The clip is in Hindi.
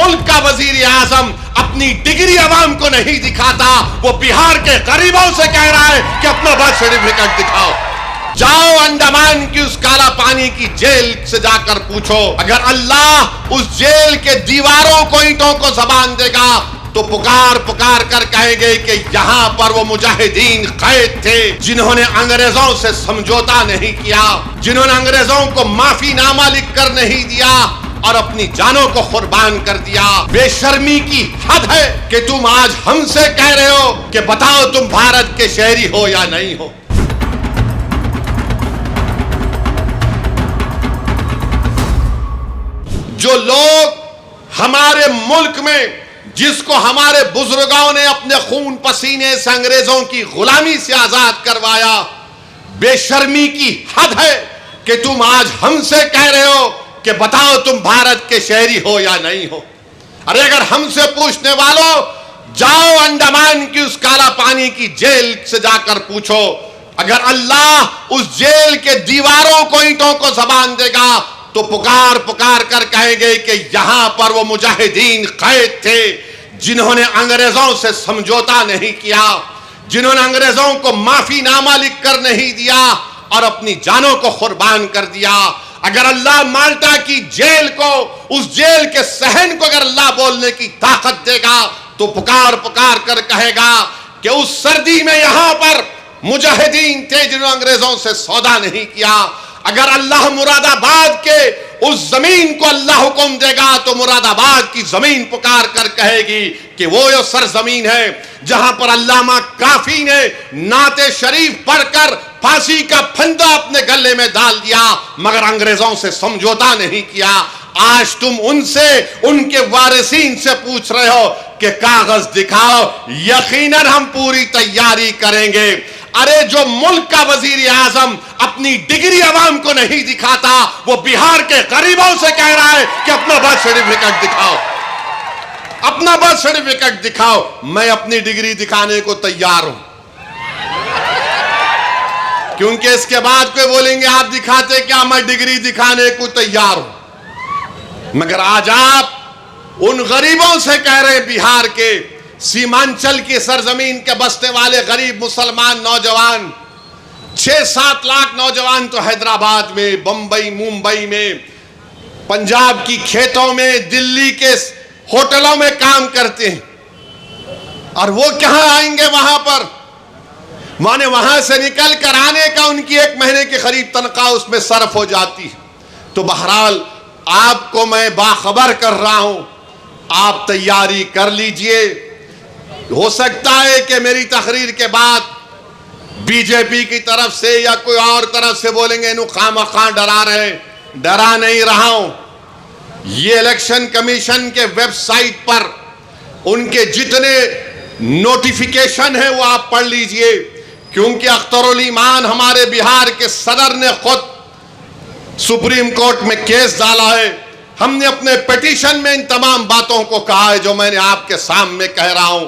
मुल्क का वजीर आजम अपनी डिग्री अवाम को नहीं दिखाता, वो बिहार के गरीबों से कह रहा है कि अपना बर्थ सर्टिफिकेट दिखाओ। जाओ अंडमान की उस काला पानी की जेल से जाकर पूछो, अगर अल्लाह उस जेल के दीवारों को, ईंटों को जबान देगा तो पुकार पुकार कर कहेंगे कि यहां पर वो मुजाहिदीन कैद थे जिन्होंने अंग्रेजों से समझौता नहीं किया, जिन्होंने अंग्रेजों को माफीनामा लिख कर नहीं दिया और अपनी जानों को कुर्बान कर दिया। बेशर्मी की हद है कि तुम आज हमसे कह रहे हो कि बताओ तुम भारत के शहरी हो या नहीं हो। जो लोग हमारे मुल्क में, जिसको हमारे बुजुर्गों ने अपने खून पसीने से अंग्रेजों की गुलामी से आजाद करवाया, बेशर्मी की हद है कि तुम आज हमसे कह रहे हो कि बताओ तुम भारत के शहरी हो या नहीं हो। अरे अगर हमसे पूछने वालों, जाओ अंडमान की उस काला पानी की जेल से जाकर पूछो, अगर अल्लाह उस जेल के दीवारों को, ईंटों को जबान देगा तो पुकार पुकार कर कहेंगे कि यहां पर वो मुजाहिदीन कैद थे जिन्होंने अंग्रेजों से समझौता नहीं किया, जिन्होंने अंग्रेजों को माफीनामा लिख कर नहीं दिया और अपनी जानों को कुर्बान कर दिया। अगर अल्लाह माल्टा की जेल को, उस जेल के सहन को अगर अल्लाह बोलने की ताकत देगा तो पुकार पुकार कर कहेगा कि उस सर्दी में यहां पर मुजाहिदीन थे जिन्होंने अंग्रेजों से सौदा नहीं किया। अगर अल्लाह मुरादाबाद के उस जमीन को अल्लाह हुक्म देगा तो मुरादाबाद की जमीन पुकार कर कहेगी कि वो यो सरजमीन है जहां पर अल्लामा काफी ने नाते शरीफ पढ़कर फांसी का फंदा अपने गले में डाल दिया, मगर अंग्रेजों से समझौता नहीं किया। आज तुम उनसे, उनके वारिसीन से पूछ रहे हो कि कागज दिखाओ, यकीनन हम पूरी तैयारी करेंगे। अरे जो मुल्क का वजीर आजम अपनी डिग्री अवाम को नहीं दिखाता, वो बिहार के गरीबों से कह रहा है कि अपना बर्थ सर्टिफिकेट दिखाओ, अपना बर्थ सर्टिफिकेट दिखाओ। मैं अपनी डिग्री दिखाने को तैयार हूं, क्योंकि इसके बाद कोई बोलेंगे आप दिखाते क्या, मैं डिग्री दिखाने को तैयार हूं। मगर आज आप उन गरीबों से कह रहे हैं, बिहार के सीमांचल की सरजमीन के बसने वाले गरीब मुसलमान नौजवान, 6-7 लाख नौजवान तो हैदराबाद में, बंबई, मुंबई में, पंजाब की खेतों में, दिल्ली के होटलों में काम करते हैं, और वो कहां आएंगे वहां पर, माने वहां से निकल कर आने का उनकी 1 महीने की करीब तनख्वाह उसमें सर्फ हो जाती है। तो बहरहाल आपको मैं बाखबर कर रहा हूं, आप तैयारी कर लीजिए। हो सकता है कि मेरी तकरीर के बाद बीजेपी की तरफ से या कोई और तरफ से बोलेंगे इन्हों खामखा डरा रहे, डरा नहीं रहा हूं। ये इलेक्शन कमीशन के वेबसाइट पर उनके जितने नोटिफिकेशन है वो आप पढ़ लीजिए, क्योंकि अख्तरुल ईमान हमारे बिहार के सदर ने खुद सुप्रीम कोर्ट में केस डाला है। हमने अपने पिटीशन में इन तमाम बातों को कहा है जो मैंने आपके सामने कह रहा हूं।